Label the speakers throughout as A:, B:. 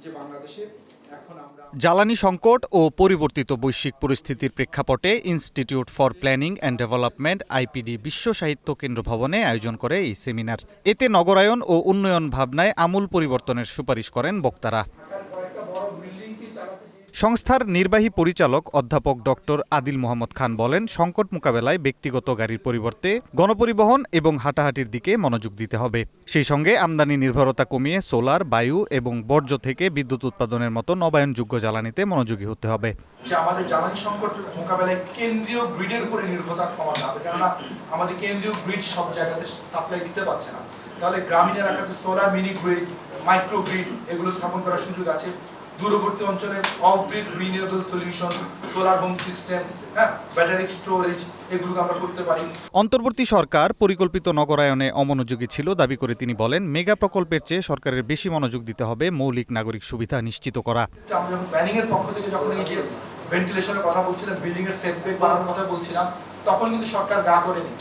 A: যে বাংলাদেশে এখন আমরা
B: জ্বালানি সংকট ও পরিবর্তিত বৈশ্বিক পরিস্থিতির প্রেক্ষাপটে institute for planning and development IPD বিশ্ব সাহিত্য কেন্দ্র ভবনে আয়োজন করে এই সেমিনার। এতে নগরায়ন ও উন্নয়ন ভাবনায় আমূল পরিবর্তনের সুপারিশ করেন বক্তারা।
A: কয়েকটা বড় বিল্ডিং কি চালাতে
B: সংস্থার নির্বাহী পরিচালক অধ্যাপক ডক্টর আদিল মোহাম্মদ খান বলেন, সংকট মোকাবেলায় ব্যক্তিগত গাড়ির পরিবর্তে গণপরিবহন এবং হাঁটাহাঁটির দিকে মনোযোগ দিতে হবে। সেই সঙ্গে আমদানি নির্ভরতা কমিয়ে সোলার, বায়ু এবং বর্জ্য থেকে বিদ্যুৎ উৎপাদনের মতো নবায়নযোগ্য জ্বালানিতে মনোযোগী হতে হবে।
A: যে আমাদের জ্বালানি সংকট মোকাবেলায় কেন্দ্রীয় গ্রিডের উপরে নির্ভরতা কমাতে হবে, কেননা আমাদের কেন্দ্রীয় গ্রিড সব জায়গাতে সাপ্লাই দিতে পারছে না। তাহলে গ্রামীণ এলাকাতে solar mini grid, micro grid এগুলো স্থাপন করার সুযোগ আছে। দূরবর্তী অঞ্চলে of grid renewable solution, solar home system, battery storage এগুলো আমরা করতে পারি।
B: অন্তর্বর্তী সরকার পরিকল্পিত নগরায়নে অমনোযোগী ছিল দাবি করে তিনি বলেন, মেগা প্রকল্পের চেয়ে সরকারের বেশি মনোযোগ দিতে হবে মৌলিক নাগরিক সুবিধা নিশ্চিত করা।
A: আমরা যখন প্ল্যানিং এর পক্ষ থেকে যখন এই যে ভেন্টিলেশনের কথা বলছিলাম, বিল্ডিং এর সেটব্যাক বাড়ানোর কথা বলছিলাম, তখন কিন্তু সরকার গা করেনি।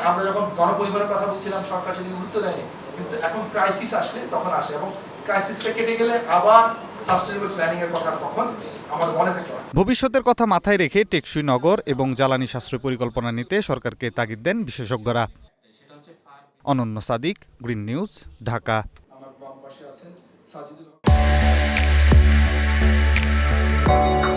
A: আমরা যখন গণপরিবহনের কথা বলছিলাম, সরকার সেদিকে গুরুত্ব দেয়নি। কিন্তু এখন ক্রাইসিস আসলে তখন আসে, এবং ক্রাইসিসটা কেটে গেলে আবার সাস্টেনেবল প্ল্যানিং এর কথা তখন আমাদের মনে থাকে।
B: ভবিষ্যতের কথা মাথায় রেখে টেকসই নগর এবং জ্বালানি সাশ্রয় পরিকল্পনা নিতে সরকারকে তাগিদ দেন বিশেষজ্ঞরা। অনন্য সাদিক, গ্রিন নিউজ, ঢাকা।
A: আমার বাম পাশে আছেন সাজিদুল হক।